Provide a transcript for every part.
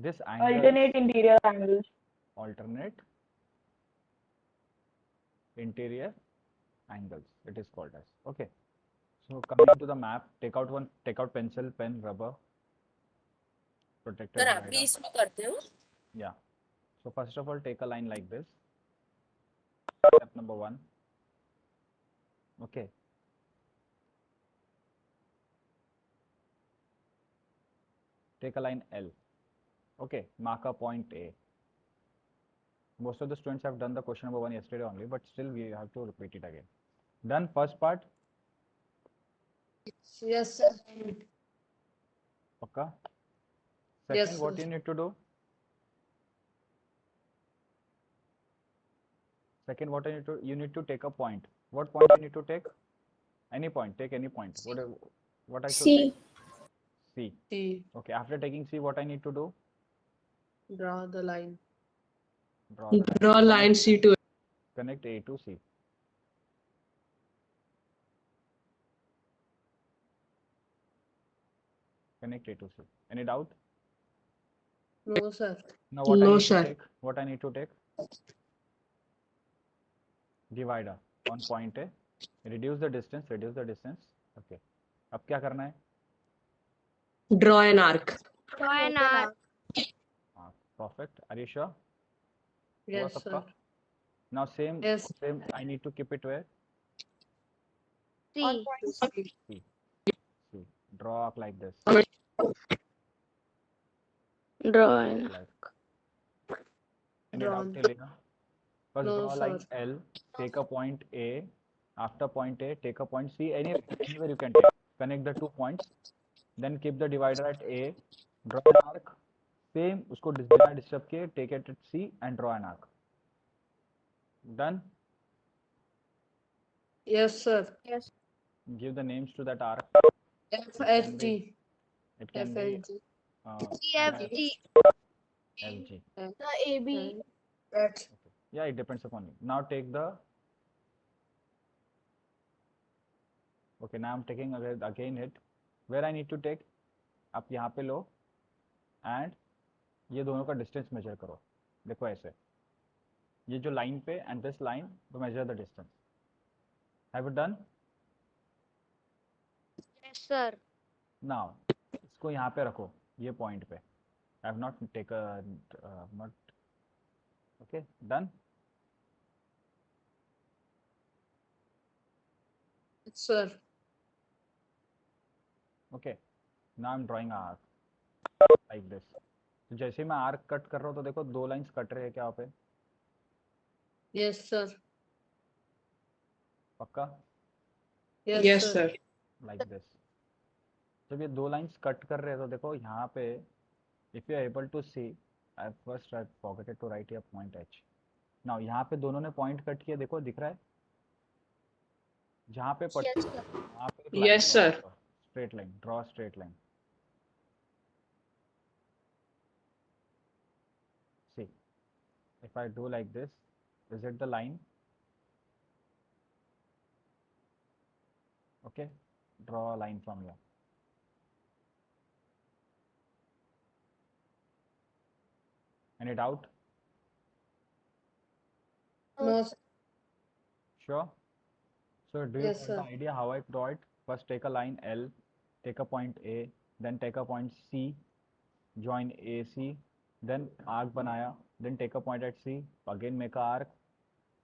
This angle. Alternate interior angles. Alternate interior angles, it is called as. Okay. So coming to the map, take out pencil, pen, rubber, protected sir आप भी divider. इसमें करते हो? Yeah. So first of all, take a line like this. Step number 1. Okay. Take a line L. Okay. Mark a point A. Most of the students have done the question number 1 yesterday only, but still we have to repeat it again. Done first part? Yes, sir. Pakka? Yes, Second, what sir. you need to do? Second, what you need to take a point. What point you need to take? Any point. Take any point. What I should C. take? C. C. Okay. After taking C, what I need to do? Draw the line. Draw the line. Draw line C to Connect A to C. Connect A to C. Any doubt? No, sir. Now what I No, need sir. to take? What I need to take? Divider on point A. Reduce the distance. Reduce the distance. Okay. अब क्या करना है? draw an arc. Draw an arc. Perfect. Are you sure? Yes, हुआ sir. सबका? Now same. Yes. Same. I need to keep it where? C. C. C. C. Draw arc like this. Draw an arc. Like. Any Drawn. doubt till here? First No, draw line sir. L. Take a point A. After point A, take a point C. Anywhere you can take. Connect the 2 points. Then keep the divider at A. Draw an arc. Same. उसको बिना disturb किए. Take it at C and draw an arc. Done. Yes, sir. Yes. Give the names to that arc. FHG. It can be FHG. CFG. FG. The AB. H. Yeah, it depends upon you. Now take the. Okay, now I'm taking again it. Where I need to take? आप यहाँ पे लो and ये दोनों का distance measure करो. देखो ऐसे. ये जो line पे and this line to measure the distance. Have you done? Yes, sir. Now इसको यहाँ पे रखो ये point पे. I have not taken not. Okay, done. Sir. Okay, now I'm drawing a arc like this. तो जैसे मैं आर्क कट कर रहा हूँ तो देखो 2 लाइंस कट रहे हैं क्या पे? Yes, sir. पक्का? Yes, Yes, sir. sir. Like this. जब ये 2 लाइंस कट कर रहे हैं तो देखो यहाँ पे if you are able to see, I forgot to write here point H. Now यहाँ पे दोनों ने पॉइंट कट किया देखो दिख रहा है? जहाँ पे पट्टी वहाँ पे एक line Yes, draw sir. करो. Straight line. Draw straight line. See, if I do like this, is it the line? Okay, draw a line from here. Any doubt? No, sir. Sure. So do you Yes, got sir. the idea how I draw it? First take a line L, take a point A, then take a point C, join AC, then arc banaya, then take a point at C, again make a arc,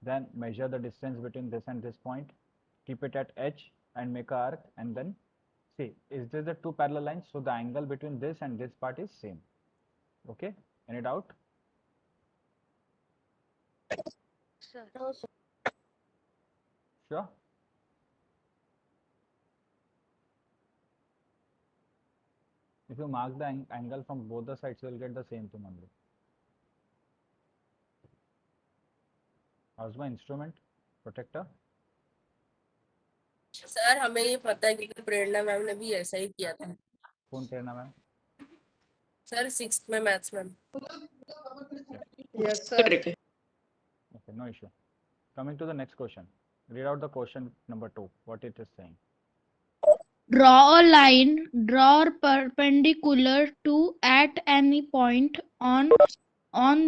then measure the distance between this and this point, keep it at H and make a arc, and then see, is this the 2 parallel lines? So the angle between this and this part is same. Okay, any doubt? Sir. No, sir. Sure. If you mark the angle from both the sides, you will get the same thing only. How's my instrument? Protector? Sir हमें ये पता है क्योंकि प्रेरणा ma'am ने भी ऐसा ही किया था. कौन प्रेरणा मैम? सर 6th में maths ma'am. Yes, sir. Trick. Okay, no issue. Coming to the next question. Read out the question number 2. What it is saying. Draw a line, draw perpendicular to at any point on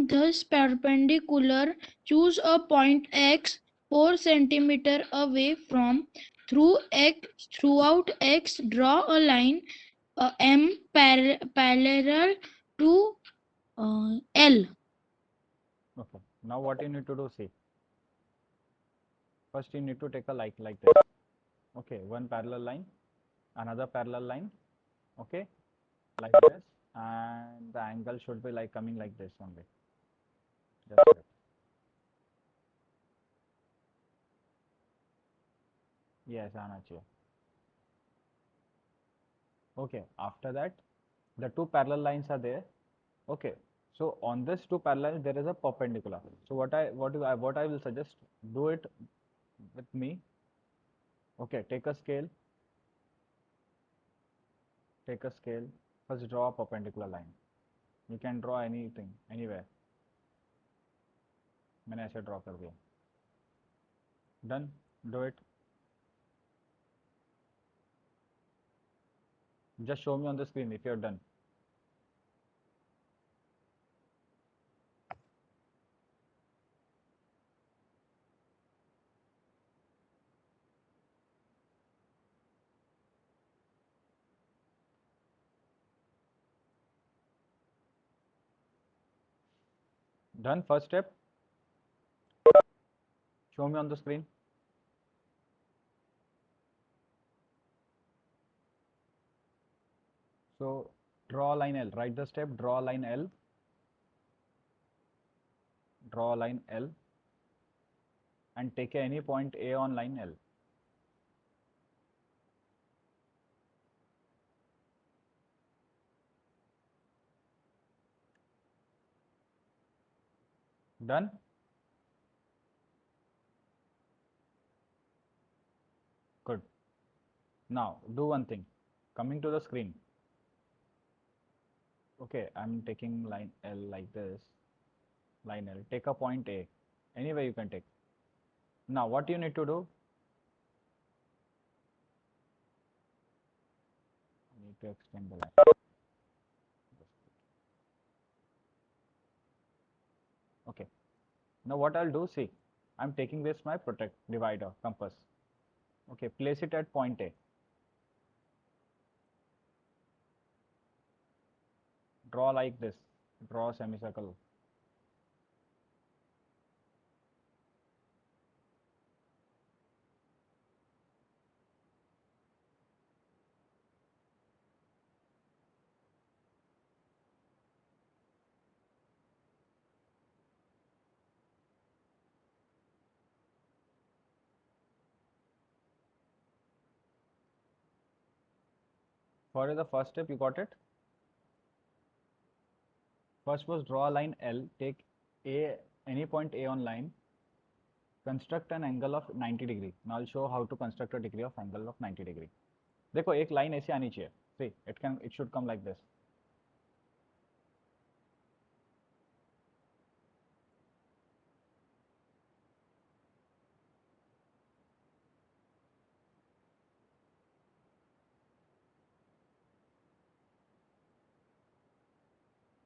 this perpendicular. Choose a point X 4 centimeter away from throughout X. Draw a line M parallel to L. Okay, now what you need to do, see, first you need to take a like this. Okay, one parallel line, another parallel line. Okay, like this, and the angle should be like coming like this only. Just it. Yes, आना चाहिए. Okay, after that the two parallel lines are there. Okay, so on this two parallel there is a perpendicular. So what I will suggest, do it with me. Okay, take a scale, first draw a perpendicular line. You can draw anything, anywhere. मैंने ऐसे draw कर दिया. Done, do it. Just show me on the screen if you're done. Done, first step. Show me on the screen. So draw a line L, write the step, draw a line L, and take any point A on line L. Done? Good. Now do one thing. Coming to the screen. Okay, I'm taking line L like this. Line L. Take a point A. Anywhere you can take. Now what you need to do? I need to extend the line. Okay. Now what I'll do, see, I'm taking this my protect divider compass. Okay, place it at point A. Draw like this. Draw a semicircle. What is the first step? You got it? First was draw a line L, take A, any point A on line, construct an angle of 90 degree. Now I'll show how to construct a degree of angle of 90 degree. देखो एक line ऐसी आनी चाहिए. See, it should come like this.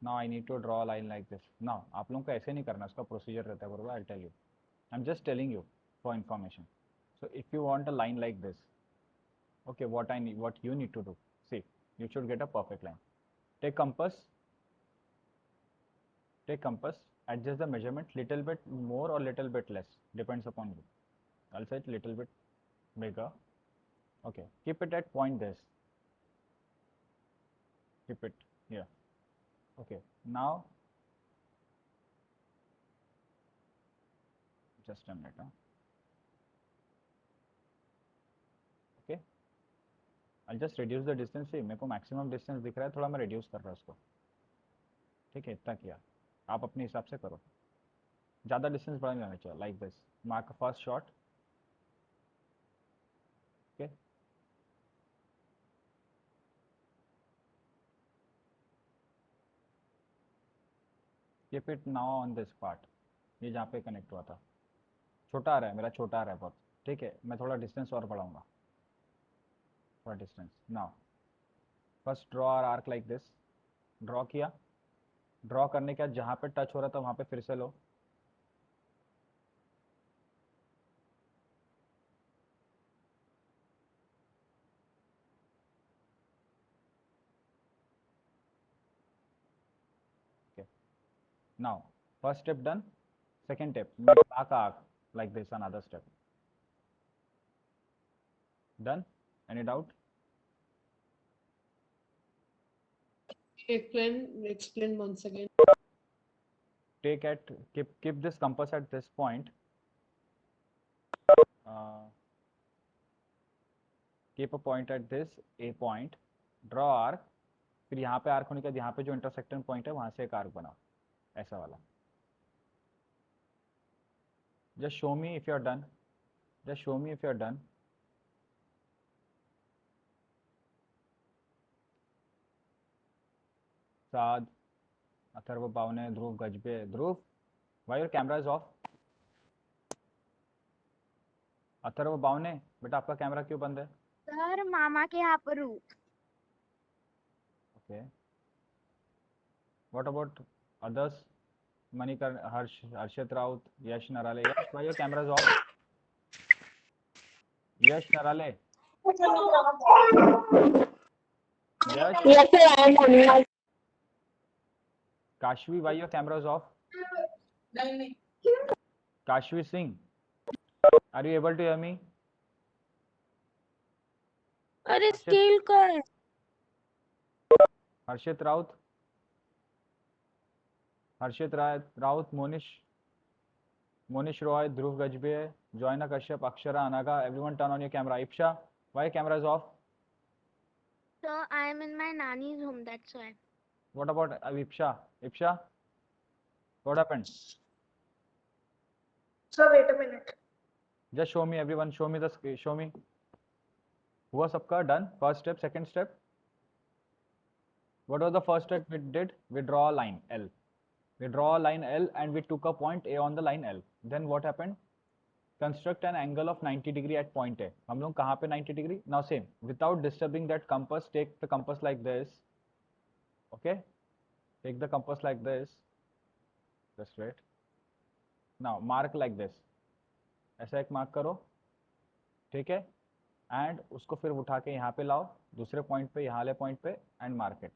Now I need to draw a line like this. Now आप लोगों को ऐसे नहीं करना, इसका प्रोसीजर रहता है बरोबर. I'll tell you. I'm just telling you for information. So if you want a line like this, okay, what you need to do, see, you should get a perfect line. Take compass, adjust the measurement little bit more or little bit less, depends upon you. I'll say it little bit bigger. Okay, keep it at point this. Keep it here. Okay, now just a minute. Okay, I'll just reduce the distance. See, मेरे को maximum distance दिख रहा है, थोड़ा मैं reduce कर रहा हूँ उसको. ठीक है, इतना किया. आप अपने हिसाब से करो. ज़्यादा distance बड़ा नहीं लेना चाहिए. Like this. Mark a first shot. Okay. Keep it now on this part. ये जहाँ पे कनेक्ट हुआ था. छोटा आ रहा है, मेरा छोटा आ रहा है बहुत. ठीक है, मैं थोड़ा डिस्टेंस और बढ़ाऊंगा. for distance. Now first draw our arc like this. Draw किया, ड्रॉ करने के बाद जहाँ पे टच हो रहा था वहाँ पे फिर से लो, okay. Now first step done. Second step, make back arc like this, another step. Done? Any doubt? Explain once again. Keep this compass at this point. Keep a point at this A point. Draw arc. फिर यहाँ पे arc होने के बाद यहाँ पे जो intersecting point है वहाँ से एक आर्क बनाओ, ऐसा वाला. Just show me if you are done. Just show me if you are done. साद, अथर्व बावने, ध्रुव गजबे. ध्रुव, why your camera is off? Atharva Bawane, बेटा आपका कैमरा क्यों बंद है? सर मामा के यहाँ पर हूँ. Okay. What about others? Manikar, Harshit Raut, Yash Narale. Yash, why your camera is off? Yash Narale. Yash. Yes, sir, I am on. Kashvi, why your camera is off? Kashvi Singh, are you able to hear me? अरे scale का है. Harshit Raut. Harshit Raut, Monish Roy, Dhruv Gajbe, Joyna Kashyap, Akshara, Anaga. Everyone turn on your camera. Ipsha, why your camera is off? Sir, I am in my nanny's home. That's why. What about Ipsha? Ipsha, what happened? Sir, wait a minute. Just show me, everyone. Show me the screen. Show me. हुआ सबका? Done. First step, second step. What was the first step we did? We draw a line L. We draw a line L and we took a point A on the line L. Then what happened? Construct an angle of 90 degree at point A. हम लोग कहाँ पे 90 degree? Now same. Without disturbing that compass, take the compass like this. Okay? Take the compass like this. Just wait. Now mark like this. ऐसा एक mark करो. ठीक है? And उसको फिर उठा के यहाँ पे लाओ, दूसरे पॉइंट पे, यहाँ वाले पॉइंट पे, एंड मार्क इट.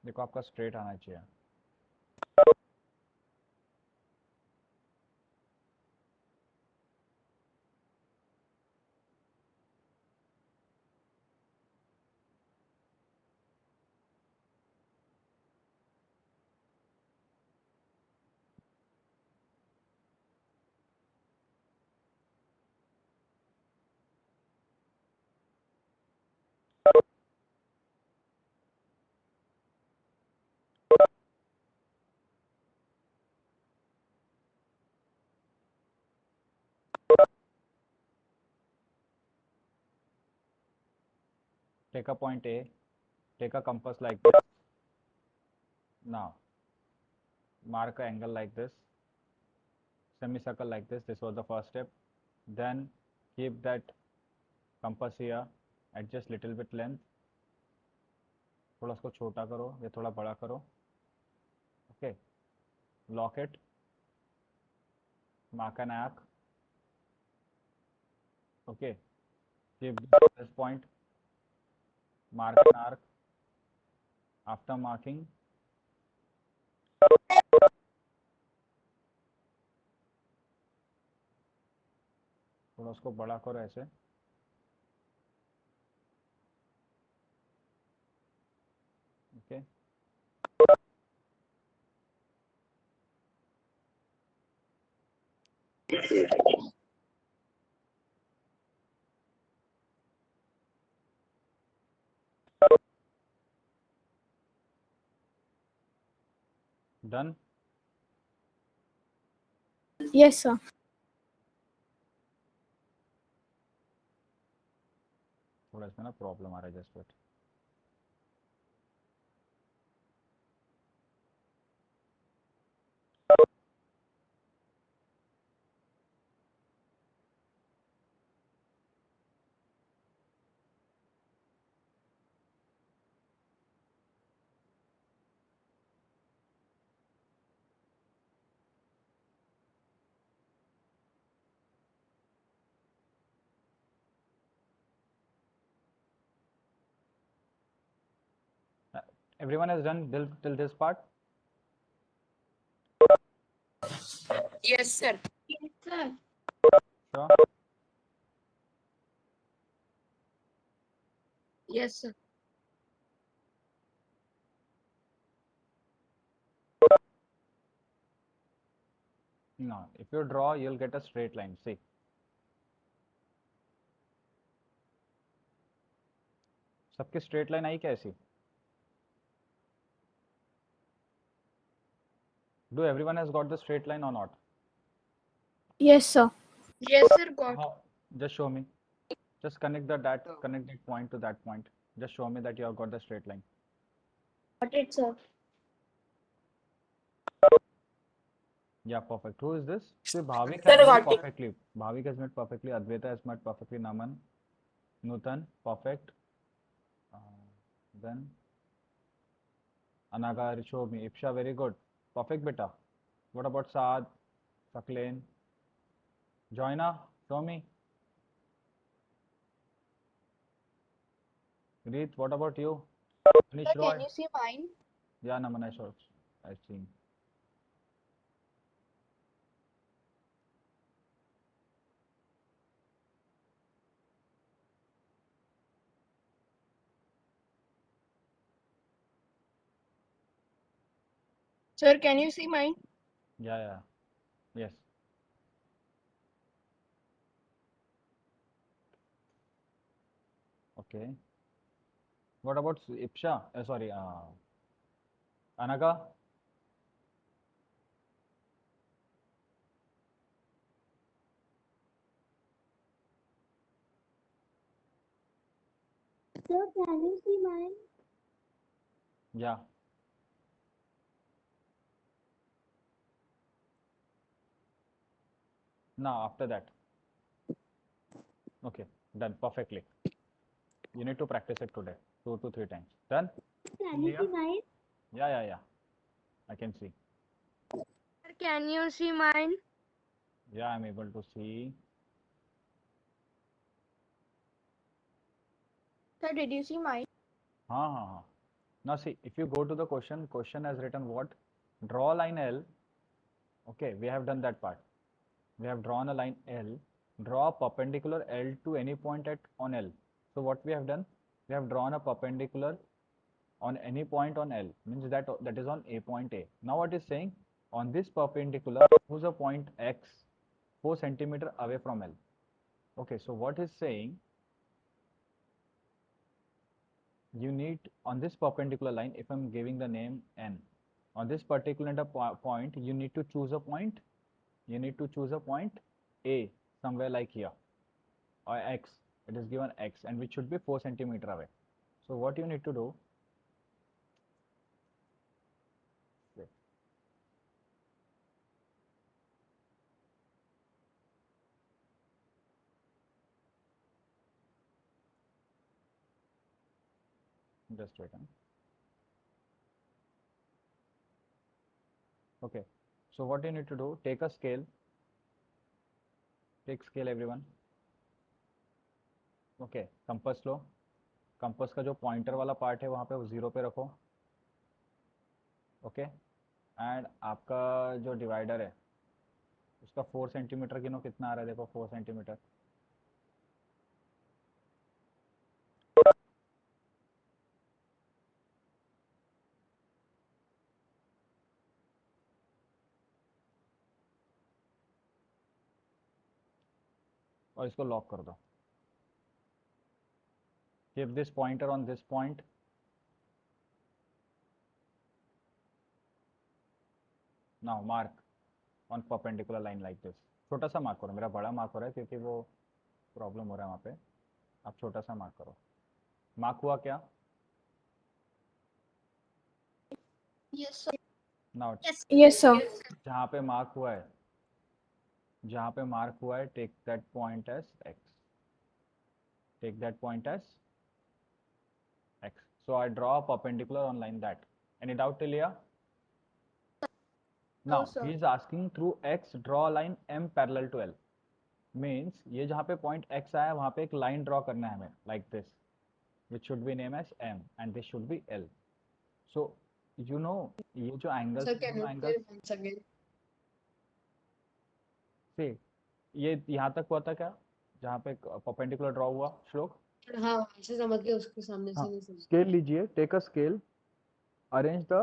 देखो आपका स्ट्रेट आना चाहिए. Take a point A, take a compass like this. Now mark an angle like this, semicircle like this. This was the first step. Then keep that compass here, adjust little bit length, थोड़ा उसको छोटा करो या थोड़ा बड़ा करो. Okay, lock it, mark an arc. Okay, keep this point, mark an arc. After marking, थोड़ा उसको बड़ा करो ऐसे. Okay. Done. Yes, sir. थोड़ा इसमें ना प्रॉब्लम आ रहा है just wait. Everyone has done till this part? Yes, sir. Yes, sir. Sure. Yes, sir. Now, if you draw, you'll get a straight line. See. सबकी straight line आई कैसी? Do everyone has got the straight line or not? Yes, sir. Yes, sir. Got. How? Just show me. Just connect connect that point to that point. Just show me that you have got the straight line. Got it, sir. Yeah, perfect. Who is this? See, Bhavik Sir, has made got it. perfectly. Bhavik has made perfectly. Advaita has made perfectly. Naman, Nutan, perfect. Then Anaga, show me. Ipsha, very good. Perfect, beta. What about Saad, Sakleen? Joina, show me. Reet, what about you? Manish Sir, Roy? can you see mine? Yeah, Naman, I saw. I've seen. Sir, can you see mine? Yeah, yeah. Yes. Okay. What about Ipsha? Sorry, Anaga? Sir, can you see mine? Yeah. Now, after that. Okay, done perfectly. You need to practice it today, 2 to 3 times. Done? Can you see mine? Yeah, yeah, yeah. I can see. Sir, can you see mine? Yeah, I'm able to see. Sir, did you see mine? Ha. Now see, if you go to the question has written what? Draw line L. Okay, we have done that part. We have drawn a line L. Draw a perpendicular L to any point on L. So what we have done? We have drawn a perpendicular on any point on L. Means that is on A point A. Now what is saying? On this perpendicular, who's a point X 4 centimeter away from L. Okay, so what is saying? You need on this perpendicular line, if I'm giving the name N, on this particular point, you need to choose a point. You need to choose a point A somewhere like here or X. It is given X and which should be 4 centimeter away. So what you need to do? Wait. Just wait. Okay. So what you need to do? Take a scale. Take scale, everyone. Okay compass लो compass का जो pointer वाला part है वहाँ पे वो 0 पे रखो ओके एंड आपका जो डिवाइडर है उसका 4 सेंटीमीटर गिनो कितना आ रहा है देखो 4 सेंटीमीटर और इसको लॉक कर दो keep this pointer on this point now mark on perpendicular line like this छोटा सा मार्क करो मेरा बड़ा मार्क हो रहा है क्योंकि वो प्रॉब्लम हो रहा है वहाँ पे आप छोटा सा मार्क करो मार्क हुआ क्या? Yes, sir. Now Yes, sir. जहाँ पे मार्क हुआ है, जहाँ पे मार्क हुआ है, take that point as x. Take that point as x. So I draw a perpendicular on line that. Any doubt till here? Now sir. he is asking through x draw a line m parallel to L. Means ये जहाँ पे point x आया वहाँ पे एक line draw करना है हमें like this, which should be named as m and this should be L. So you know ये जो angles Sir, can दोनों you angles explain once again? से ये यहाँ तक हुआ था क्या, जहाँ पे perpendicular draw हुआ श्लोक? हाँ ऐसे समझ गए, उसके सामने हाँ, से नहीं समझ। स्केल लीजिए, take a scale, arrange the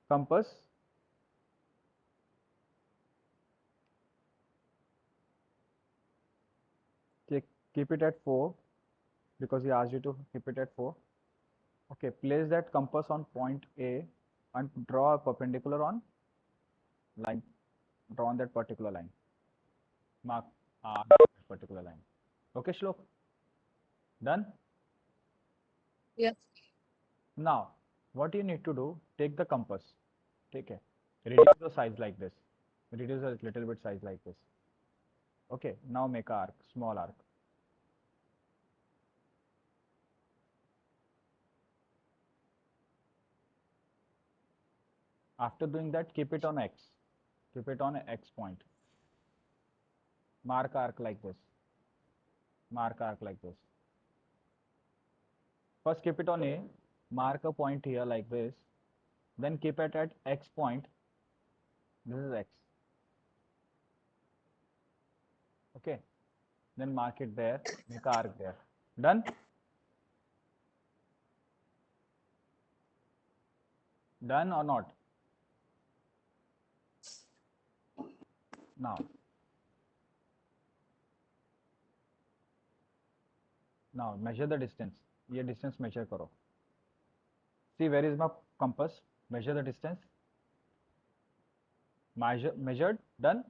compass, keep it at 4 because he asked you to keep it at 4. Okay, place that compass on point A and draw a perpendicular on line, draw on that particular line, mark that particular line. Okay Shlok, done? Yes. Now what you need to do, take the compass, okay, reduce the size like this, reduce a little bit size like this. Okay, now make a arc, small arc. After doing that, keep it on x, keep it on x point, mark arc like this, mark arc like this. First keep it on A, mark a point here like this, then keep it at x point, this is x, okay, then mark it there, make a arc there. Done? Done or not? Now measure the distance, ये distance measure करो. See where is my compass, measure the distance, measured, done?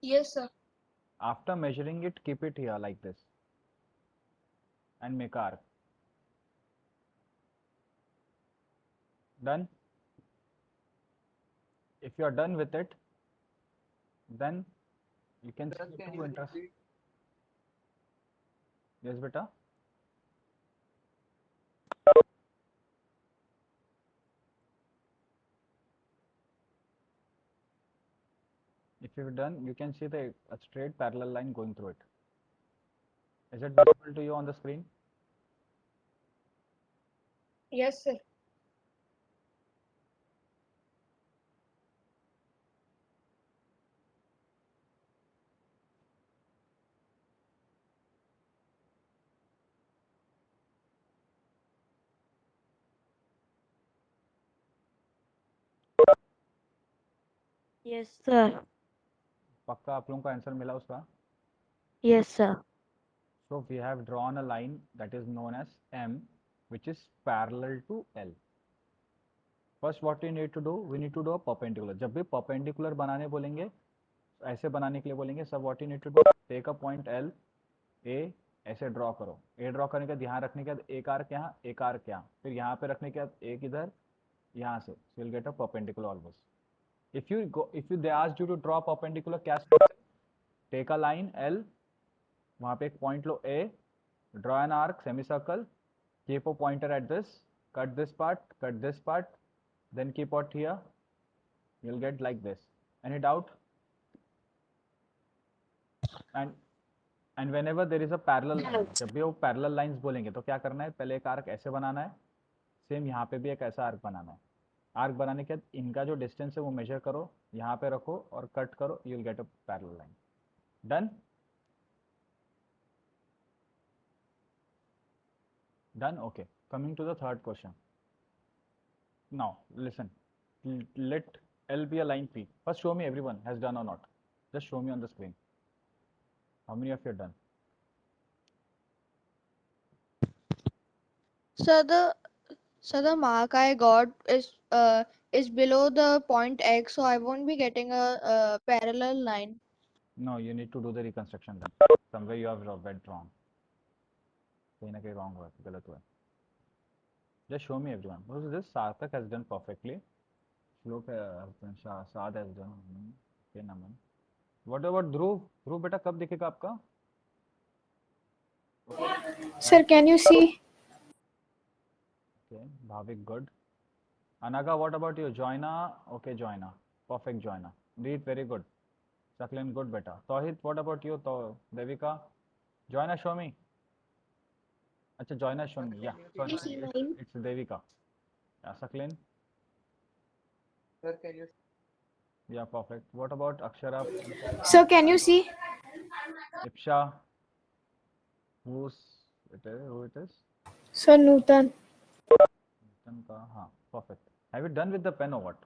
Yes, sir. After measuring it, keep it here like this and make a arc. Done? If you are done with it, then you can see two interest. Yes beta? If you've done, you can see a straight parallel line going through it. Is it visible to you on the screen? Yes, sir. Yes, sir. पक्का आप लोगों को answer मिला उसका? Yes, sir. So we have drawn a line that is known as M, which is parallel to L. First what we need to do, we need to do a perpendicular. जब भी perpendicular बनाने बोलेंगे, ऐसे बनाने के लिए बोलेंगे, सब what you need to do, take a point L, A, ऐसे ड्रॉ करो. A ड्रॉ करने का ध्यान रखने के बाद एक आर्क यहाँ, एक आर्क यहाँ, फिर यहाँ पे रखने के बाद एक इधर, यहाँ से, so you'll get a perpendicular always. If they asked you to draw perpendicular, क्या take a line L, वहाँ पे एक point low A, draw an arc, semicircle, keep a pointer at this, cut this part, then keep it here, you'll get like this. Any doubt? And whenever there is a parallel line, जब भी वो parallel lines बोलेंगे तो क्या करना है, पहले एक आर्क ऐसे बनाना है, सेम यहाँ पे भी एक ऐसा आर्क बनाना है. आर्क बनाने के बाद इनका जो डिस्टेंस है वो मेजर करो, यहाँ पे रखो और कट करो, you will get a parallel line. Done? Done? Okay. Coming to the third question. Now, listen. Let L be a line P. First, show me everyone has done or not. Just show me on the screen. How many of you are done? So the mark I got is below the point X, so I won't be getting a parallel line. No, you need to do the reconstruction then. Somewhere you have went wrong. कहीं ना कहीं wrong हुआ है, गलत हुआ है. Just show me everyone. What is this? Sarthak has done perfectly. Shlok has done. Saad has done. Okay, Naman. What about Dhruv? Dhruv बेटा कब दिखेगा आपका? Sir, can you see? Okay, Bhavik, good. Anaga, what about you? Joina, okay, Joina, perfect Joina. Read, very good. Saklin, good beta. Tohit, what about you? Devika, Joina, show me. Acha, Joina, show me. Yeah, sorry, it's Devika. Yeah, Saklin. Sir, can you Yeah, perfect. What about Akshara? Sir, can you see? Ipsha, who's who it is? Sir, Nutan. हाँ, perfect. Have you done with the pen or what?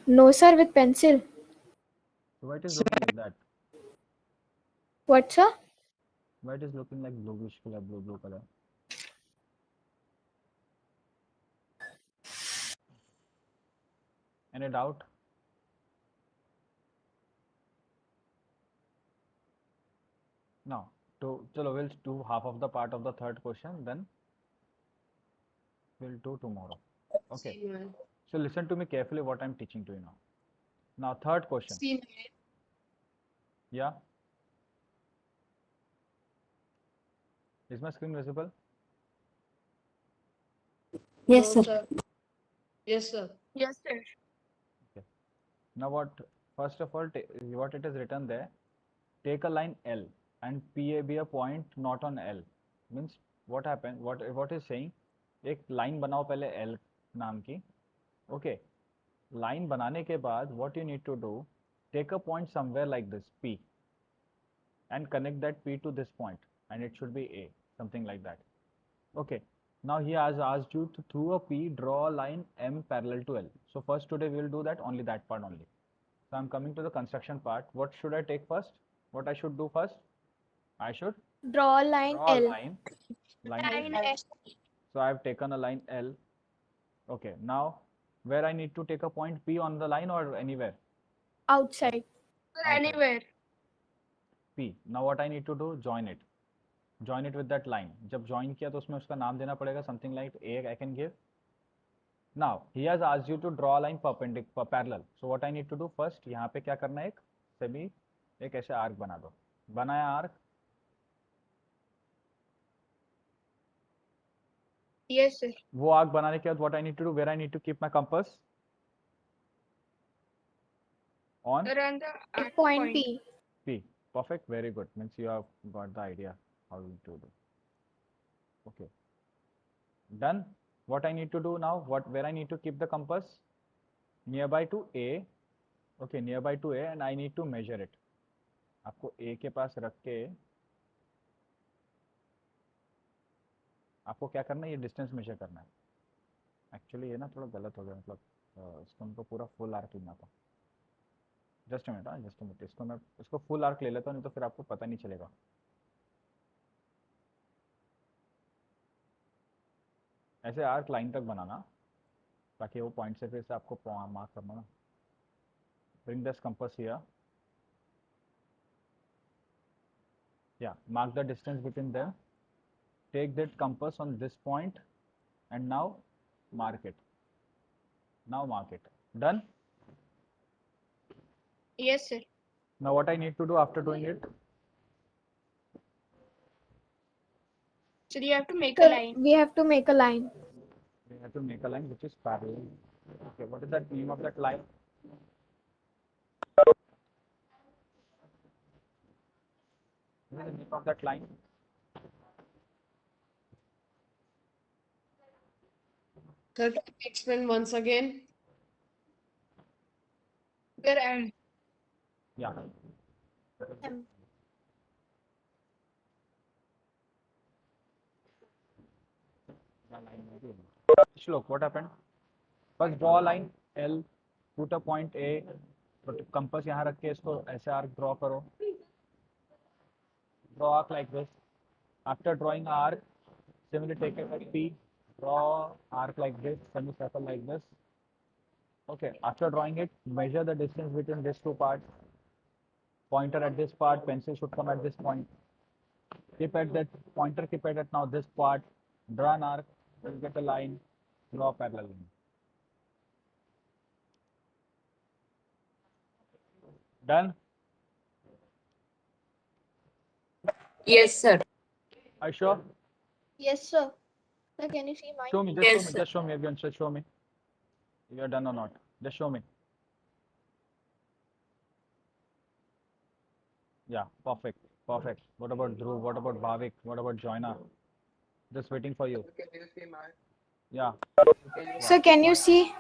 No, sir, with pencil. So why it is looking like that? What, sir? Why it is looking like bluish color, blue color? Any doubt? No. Chalo, we'll do half of the part of the third question, then we'll do tomorrow. Okay. C9. So listen to me carefully what I'm teaching to you now. Now, third question. C9. Yeah. Is my screen visible? Yes, sir. Yes, sir. Yes, sir. Now what? First of all, what it is written there, take a line L and PA be a point not on L. Means what happened? What is saying? एक line बनाओ पहले L नाम की. Okay. Line बनाने के बाद what you need to do? Take a point somewhere like this P and connect that P to this point, and it should be A, something like that. Okay. Now he has asked you to through a P draw a line M parallel to L. So first today we will do that, only that part only. So I'm coming to the construction part. What should I take first? What I should do first? I should Draw a line draw a L. line Line L. L. So I've taken a line L. Okay, now where I need to take a point P on the line or anywhere? Outside. Outside. Anywhere. P. Now what I need to do? Join it. Join it with that line. जब join किया तो उसमें उसका नाम देना पड़ेगा, something like A I can give. Now he has asked you to draw a line perpendicular parallel. So what I need to do first? यहाँ पे क्या करना है? एक सभी एक ऐसे आर्क बना दो. बनाया आर्क. Yes, sir. वो आर्क बनाने के बाद what I need to do? Where I need to keep my compass? On Around the At point P. P. Perfect. Very good. Means you have got the idea how to do. Okay. Done. What I need to do now? Where I need to keep the compass? Nearby to A. Okay, nearby to A, and I need to measure it. आपको A के पास रख के आपको क्या करना है? ये distance measure करना है. एक्चुअली ये ना थोड़ा गलत हो गया, मतलब इसको हमको पूरा फुल आर्क लेना था. जस्ट अ मिनट, हाँ जस्ट अ मिनट. इसको फुल आर्क ले लेता हूँ, नहीं तो फिर आपको पता नहीं चलेगा. ऐसे आर्क लाइन तक बनाना ताकि वो पॉइंट से फिर से आपको मार्क करना ना. Bring this compass here. Yeah, mark the distance between them. Take that compass on this point and now mark it. Now mark it. Done? Yes, sir. Now what I need to do after doing it? So you have to make a Sir, line. we have to make a line. We have to make a line which is parallel. Okay, what is that name of that line? What is the name of that line? Sir, can you explain once again? Sir, and Yeah. M. Shlok, what happened? First draw a line L, put a point A, compass यहाँ रख के इसको ऐसे arc draw करो. Draw arc like this. After drawing arc, similarly take a P, draw arc like this, semicircle like this. Okay, after drawing it, measure the distance between these two parts. Pointer at this part, pencil should come at this point. Keep at that pointer, keep at now this part, draw an arc, then get a line, draw a parallel line. Done? Yes, sir. Are you sure? Yes, sir. Sir, can you see mine? Show me, Yes, sir. just show me again, just show me. You are done or not? Just show me. Yeah, perfect, perfect. What about Dhruv? What about Bhavik? What about Joyna? Just waiting for you. Sir, can you see my? Yeah, Can you? Sir, can you see?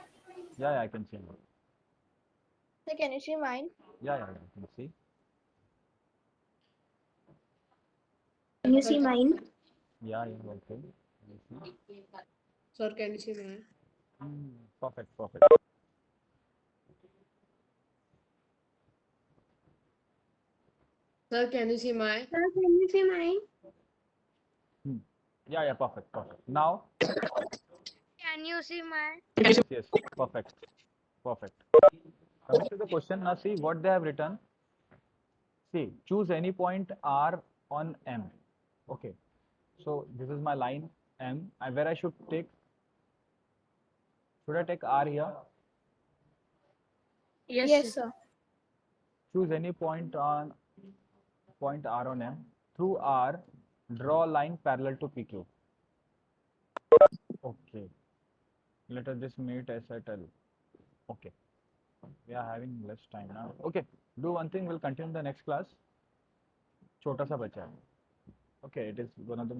yeah, I can see. Sir, can you see mine? Yeah, I can see. Can you see mine? Yeah, okay. I see. Sir, can you see mine? Perfect, perfect. Sir, can you see mine? Sir, can you see mine? Yeah, perfect, perfect. Now, Can you see mine? yes, perfect, perfect. Coming to the question, now see what they have written. See, choose any point R on M. Okay, so this is my line M. Where I should take, should I take R here? Yes, sir. Choose any point on point R on M. Through R, draw a line parallel to PQ. Okay, let us just meet S at L. Okay, we are having less time now. Okay, do one thing, we'll continue the next class. छोटा सा बचा है. Okay, it is one of the